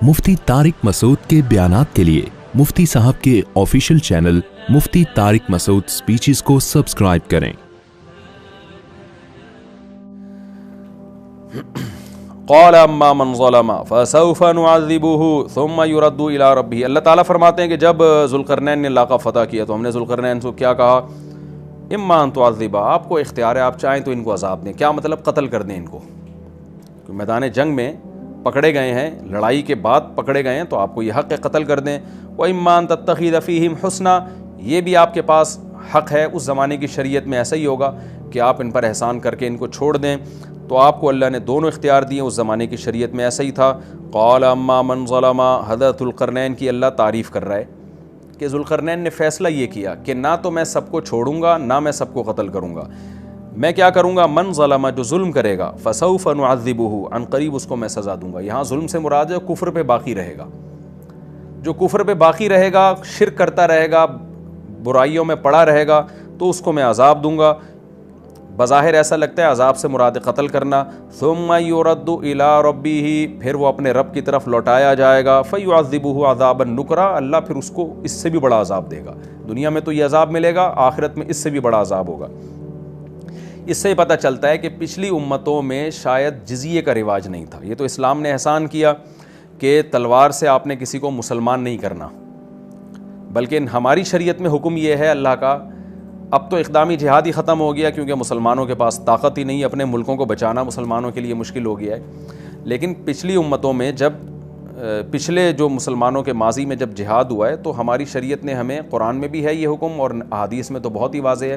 مفتی طارق مسعود کے بیانات کے لیے مفتی صاحب کے آفیشیل چینل مفتی طارق مسعود سپیچز کو سبسکرائب کریں۔ قال اما من ظلم فسوف نعذبه ثم يرد الى ربه۔ اللہ تعالیٰ فرماتے ہیں کہ جب ذوالقرنین نے علاقہ فتح کیا تو ہم نے ذوالقرنین سے کیا کہا، اما ان تعذب، آپ کو اختیار ہے، آپ چاہیں تو ان کو عذاب دیں۔ کیا مطلب؟ قتل کر دیں ان کو۔ میدان جنگ میں پکڑے گئے ہیں، لڑائی کے بعد پکڑے گئے ہیں تو آپ کو یہ حق ہے قتل کر دیں۔ وَإِمَّا أَن تَتَّخِذَ فِيهِمْ حُسْنًا، یہ بھی آپ کے پاس حق ہے۔ اس زمانے کی شریعت میں ایسا ہی ہوگا کہ آپ ان پر احسان کر کے ان کو چھوڑ دیں، تو آپ کو اللہ نے دونوں اختیار دیے۔ اس زمانے کی شریعت میں ایسا ہی تھا۔ قال اما من ظلم، حضرت ذوالقرنین کی اللہ تعریف کر رہا ہے کہ ذوالقرنین نے فیصلہ یہ کیا کہ نہ تو میں سب کو چھوڑوں گا نہ میں سب کو قتل کروں گا، میں کیا کروں گا؟ من ظلم، جو ظلم کرے گا، فسوف نعذبہ، عن قریب اس کو میں سزا دوں گا۔ یہاں ظلم سے مراد ہے کفر پہ باقی رہے گا، جو کفر پہ باقی رہے گا، شرک کرتا رہے گا، برائیوں میں پڑا رہے گا، تو اس کو میں عذاب دوں گا۔ بظاہر ایسا لگتا ہے عذاب سے مراد قتل کرنا۔ ثم یرد الی ربہ، پھر وہ اپنے رب کی طرف لوٹایا جائے گا۔ فیعذبہ عذابا نکرا، اللہ پھر اس کو اس سے بھی بڑا عذاب دے گا۔ دنیا میں تو یہ عذاب ملے گا، آخرت میں اس سے بھی بڑا عذاب ہوگا۔ اس سے پتہ چلتا ہے کہ پچھلی امتوں میں شاید جزیے کا رواج نہیں تھا۔ یہ تو اسلام نے احسان کیا کہ تلوار سے آپ نے کسی کو مسلمان نہیں کرنا، بلکہ ہماری شریعت میں حکم یہ ہے اللہ کا، اب تو اقدامی جہاد ہی ختم ہو گیا کیونکہ مسلمانوں کے پاس طاقت ہی نہیں، اپنے ملکوں کو بچانا مسلمانوں کے لیے مشکل ہو گیا ہے۔ لیکن پچھلی امتوں میں جب پچھلے جو مسلمانوں کے ماضی میں جب جہاد ہوا ہے تو ہماری شریعت نے ہمیں، قرآن میں بھی ہے یہ حکم اور احادیث میں تو بہت ہی واضح ہے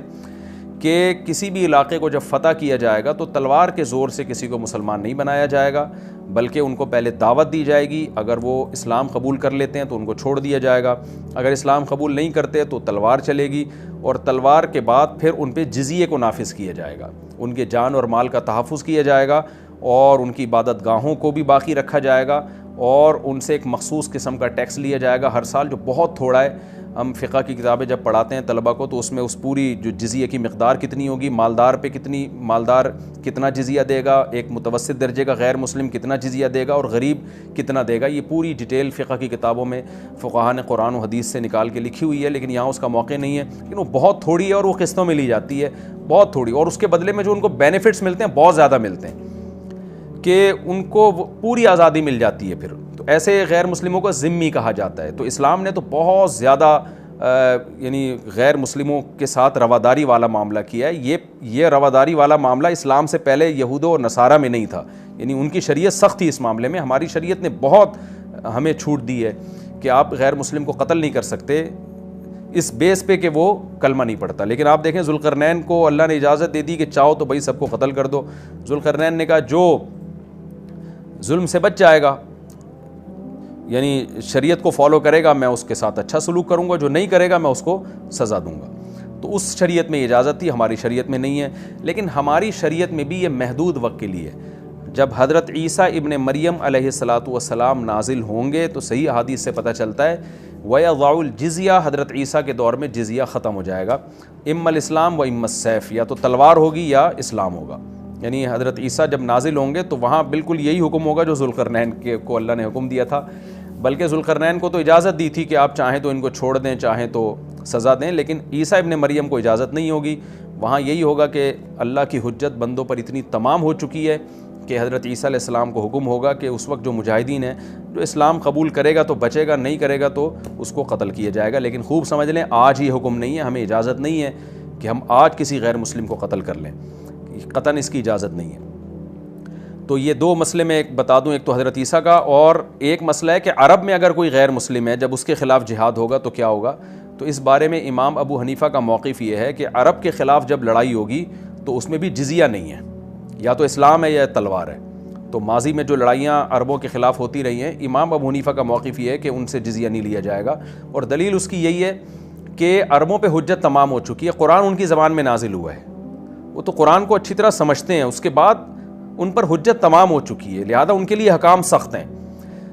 کہ کسی بھی علاقے کو جب فتح کیا جائے گا تو تلوار کے زور سے کسی کو مسلمان نہیں بنایا جائے گا، بلکہ ان کو پہلے دعوت دی جائے گی۔ اگر وہ اسلام قبول کر لیتے ہیں تو ان کو چھوڑ دیا جائے گا، اگر اسلام قبول نہیں کرتے تو تلوار چلے گی، اور تلوار کے بعد پھر ان پہ جزیے کو نافذ کیا جائے گا، ان کے جان اور مال کا تحفظ کیا جائے گا، اور ان کی عبادت گاہوں کو بھی باقی رکھا جائے گا، اور ان سے ایک مخصوص قسم کا ٹیکس لیا جائے گا ہر سال، جو بہت تھوڑا ہے۔ ہم فقہ کی کتابیں جب پڑھاتے ہیں طلبہ کو تو اس میں اس پوری جو جزیے کی مقدار کتنی ہوگی، مالدار پہ کتنی، مالدار کتنا جزیہ دے گا، ایک متوسط درجے کا غیر مسلم کتنا جزیہ دے گا، اور غریب کتنا دے گا، یہ پوری ڈیٹیل فقہ کی کتابوں میں فقہاء نے قرآن و حدیث سے نکال کے لکھی ہوئی ہے، لیکن یہاں اس کا موقع نہیں ہے، لیکن وہ بہت تھوڑی ہے اور وہ قسطوں میں لی جاتی ہے، بہت تھوڑی، اور اس کے بدلے میں جو ان کو بینیفٹس ملتے ہیں بہت زیادہ ملتے ہیں کہ ان کو پوری آزادی مل جاتی ہے۔ پھر تو ایسے غیر مسلموں کو ذمی کہا جاتا ہے۔ تو اسلام نے تو بہت زیادہ یعنی غیر مسلموں کے ساتھ رواداری والا معاملہ کیا ہے۔ یہ رواداری والا معاملہ اسلام سے پہلے یہود و نصارہ میں نہیں تھا، یعنی ان کی شریعت سخت تھی اس معاملے میں۔ ہماری شریعت نے بہت ہمیں چھوٹ دی ہے کہ آپ غیر مسلم کو قتل نہیں کر سکتے اس بیس پہ کہ وہ کلمہ نہیں پڑھتا۔ لیکن آپ دیکھیں ذوالقرنین کو اللہ نے اجازت دے دی کہ چاہو تو بھائی سب کو قتل کر دو۔ ذوالقرنین نے کہا جو ظلم سے بچ جائے گا، یعنی شریعت کو فالو کرے گا، میں اس کے ساتھ اچھا سلوک کروں گا، جو نہیں کرے گا میں اس کو سزا دوں گا۔ تو اس شریعت میں اجازت تھی، ہماری شریعت میں نہیں ہے۔ لیکن ہماری شریعت میں بھی یہ محدود وقت کے لیے، جب حضرت عیسیٰ ابن مریم علیہ السلام نازل ہوں گے تو صحیح احادیث سے پتہ چلتا ہے وَيَضَعُ الْجِزْيَةَ، حضرت عیسیٰ کے دور میں جزیہ ختم ہو جائے گا، اما الاسلام و اما السیف، یا تو تلوار ہوگی یا اسلام ہوگا۔ یعنی حضرت عیسیٰ جب نازل ہوں گے تو وہاں بالکل یہی حکم ہوگا جو ذوالقرنین کو اللہ نے حکم دیا تھا، بلکہ ذوالقرنین کو تو اجازت دی تھی کہ آپ چاہیں تو ان کو چھوڑ دیں، چاہیں تو سزا دیں، لیکن عیسیٰ ابن مریم کو اجازت نہیں ہوگی۔ وہاں یہی ہوگا کہ اللہ کی حجت بندوں پر اتنی تمام ہو چکی ہے کہ حضرت عیسیٰ علیہ السلام کو حکم ہوگا کہ اس وقت جو مجاہدین ہیں، جو اسلام قبول کرے گا تو بچے گا، نہیں کرے گا تو اس کو قتل کیا جائے گا۔ لیکن خوب سمجھ لیں آج یہ حکم نہیں ہے، ہمیں اجازت نہیں ہے کہ ہم آج کسی غیر مسلم کو قتل کر لیں، قطعاً اس کی اجازت نہیں ہے۔ تو یہ دو مسئلے میں ایک بتا دوں، ایک تو حضرت عیسیٰ کا، اور ایک مسئلہ ہے کہ عرب میں اگر کوئی غیر مسلم ہے جب اس کے خلاف جہاد ہوگا تو کیا ہوگا۔ تو اس بارے میں امام ابو حنیفہ کا موقف یہ ہے کہ عرب کے خلاف جب لڑائی ہوگی تو اس میں بھی جزیہ نہیں ہے، یا تو اسلام ہے یا تلوار ہے۔ تو ماضی میں جو لڑائیاں عربوں کے خلاف ہوتی رہی ہیں، امام ابو حنیفہ کا موقف یہ ہے کہ ان سے جزیہ نہیں لیا جائے گا، اور دلیل اس کی یہی ہے کہ عربوں پہ حجت تمام ہو چکی ہے، قرآن ان کی زبان میں نازل ہوا ہے، وہ تو قرآن کو اچھی طرح سمجھتے ہیں، اس کے بعد ان پر حجت تمام ہو چکی ہے، لہذا ان کے لیے حکام سخت ہیں۔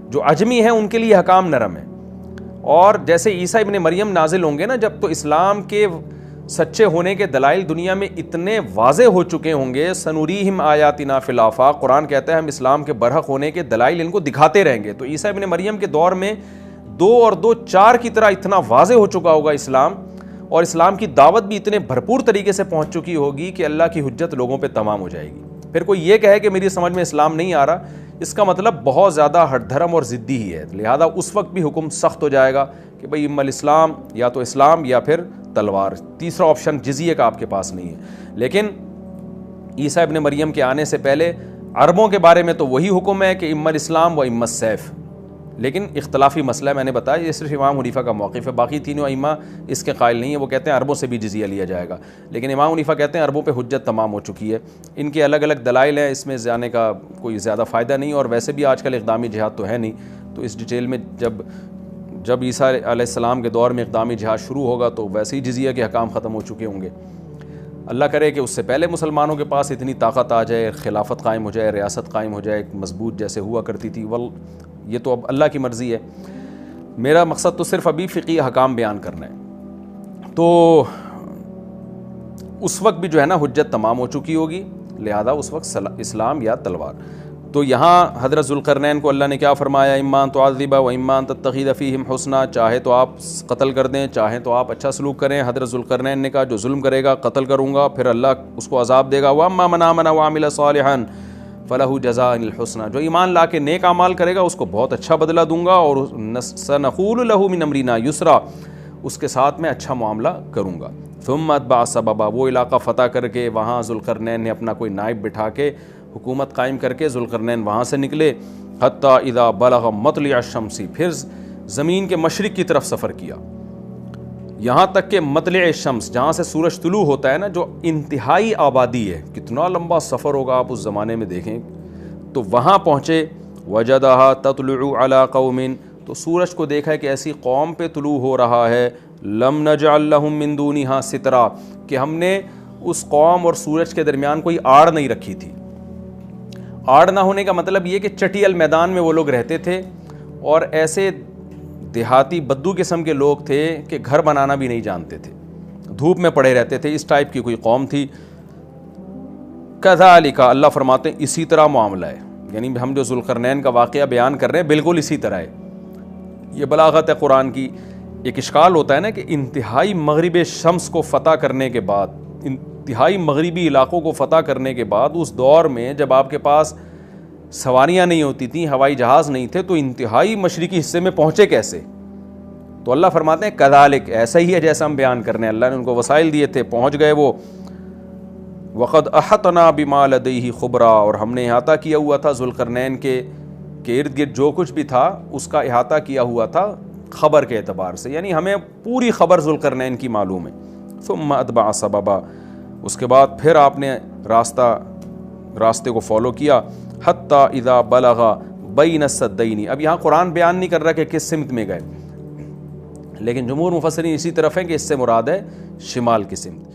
جو عجمی ہیں ان کے لیے حکام نرم ہیں۔ اور جیسے عیسیٰ ابن مریم نازل ہوں گے نا جب، تو اسلام کے سچے ہونے کے دلائل دنیا میں اتنے واضح ہو چکے ہوں گے. سنوریہم آیاتنا فی الآفاق, قرآن کہتا ہے ہم اسلام کے برحق ہونے کے دلائل ان کو دکھاتے رہیں گے. تو عیسیٰ ابن مریم کے دور میں 2 اور 2 4 کی طرح اتنا واضح ہو چکا ہوگا اسلام, اور اسلام کی دعوت بھی اتنے بھرپور طریقے سے پہنچ چکی ہوگی کہ اللہ کی حجت لوگوں پہ تمام ہو جائے گی. پھر کوئی یہ کہے کہ میری سمجھ میں اسلام نہیں آ رہا, اس کا مطلب بہت زیادہ ہٹ دھرم اور ضدی ہی ہے. لہذا اس وقت بھی حکم سخت ہو جائے گا کہ بھئی اما الاسلام, یا تو اسلام یا پھر تلوار, تیسرا آپشن جزیے کا آپ کے پاس نہیں ہے. لیکن عیسیٰ ابن مریم کے آنے سے پہلے عربوں کے بارے میں تو وہی حکم ہے کہ اما الاسلام و اما السیف. لیکن اختلافی مسئلہ میں نے بتایا, یہ صرف امام حنیفہ کا موقف ہے, باقی تینوں ائمہ اس کے قائل نہیں ہیں. وہ کہتے ہیں عربوں سے بھی جزیہ لیا جائے گا, لیکن امام حنیفہ کہتے ہیں عربوں پہ حجت تمام ہو چکی ہے. ان کے الگ الگ دلائل ہیں, اس میں جانے کا کوئی زیادہ فائدہ نہیں, اور ویسے بھی آج کل اقدامی جہاد تو ہے نہیں, تو اس ڈیٹیل میں جب عیسیٰ علیہ السلام کے دور میں اقدامی جہاد شروع ہوگا تو ویسے ہی جزیہ کے حکام ختم ہو چکے ہوں گے. اللہ کرے کہ اس سے پہلے مسلمانوں کے پاس اتنی طاقت آ جائے, خلافت قائم ہو جائے, ریاست قائم ہو جائے مضبوط جیسے ہوا کرتی تھی. یہ تو اب اللہ کی مرضی ہے. میرا مقصد تو صرف ابھی فقہی حکام بیان کرنا ہے. تو اس وقت بھی جو ہے نا حجت تمام ہو چکی ہوگی, لہذا اس وقت اسلام یا تلوار. تو یہاں حضرت ذوالقرنین کو اللہ نے کیا فرمایا, اما ان تعذب و اما ان تتخذ فیہم حسنا, چاہے تو آپ قتل کر دیں, چاہے تو آپ اچھا سلوک کریں. حضرت ذوالقرنین نے کہا جو ظلم کرے گا قتل کروں گا, پھر اللہ اس کو عذاب دے گا. واما من آمن وعمل صالحا فلہ جزاء الحسنى, جو ایمان لا کے نیک اعمال کرے گا اس کو بہت اچھا بدلہ دوں گا, اور سنقول لہ من امرنا یسرا, اس کے ساتھ میں اچھا معاملہ کروں گا. ثم اتبع سببا, وہ علاقہ فتح کر کے وہاں ذوالقرنین نے اپنا کوئی نائب بٹھا کے حکومت قائم کر کے ذوالقرنین وہاں سے نکلے. حتی اذا بلغ مطلع الشمس, پھر زمین کے مشرق کی طرف سفر کیا, یہاں تک کہ مطلع الشمس, جہاں سے سورج طلوع ہوتا ہے نا, جو انتہائی آبادی ہے, کتنا لمبا سفر ہوگا آپ اس زمانے میں دیکھیں. تو وہاں پہنچے. وجدہا تطلع علی قوم, تو سورج کو دیکھا کہ ایسی قوم پہ طلوع ہو رہا ہے. لم نجعل لہم من دونہا سترا, کہ ہم نے اس قوم اور سورج کے درمیان کوئی آڑ نہیں رکھی تھی. آڑ نہ ہونے کا مطلب یہ کہ چٹیل میدان میں وہ لوگ رہتے تھے, اور ایسے دیہاتی بدو قسم کے لوگ تھے کہ گھر بنانا بھی نہیں جانتے تھے, دھوپ میں پڑے رہتے تھے. اس ٹائپ کی کوئی قوم تھی. کذالک, اللہ فرماتے ہیں اسی طرح معاملہ ہے, یعنی ہم جو ذوالقرنین کا واقعہ بیان کر رہے ہیں بالکل اسی طرح ہے. یہ بلاغت ہے قرآن کی. ایک اشکال ہوتا ہے نا کہ انتہائی مغرب شمس کو فتح کرنے کے بعد, انتہائی مغربی علاقوں کو فتح کرنے کے بعد, اس دور میں جب آپ کے پاس سواریاں نہیں ہوتی تھیں, ہوائی جہاز نہیں تھے, تو انتہائی مشرقی حصے میں پہنچے کیسے؟ تو اللہ فرماتے ہیں کذالک, ایسا ہی ہے جیسا ہم بیان کرنے. اللہ نے ان کو وسائل دیے تھے, پہنچ گئے وہ. وقد احطنا بما لدیہ خبرا, اور ہم نے احاطہ کیا ہوا تھا ذوالقرنین کے ارد گرد جو کچھ بھی تھا اس کا احاطہ کیا ہوا تھا خبر کے اعتبار سے, یعنی ہمیں پوری خبر ذوالقرنین کی معلوم ہے. ثم اتبع سببا, اس کے بعد پھر آپ نے راستے کو فالو کیا. حتی اذا بلغ بین السدین, اب یہاں قرآن بیان نہیں کر رہا کہ کس سمت میں گئے, لیکن جمہور مفسرین اسی طرف ہیں کہ اس سے مراد ہے شمال کی سمت.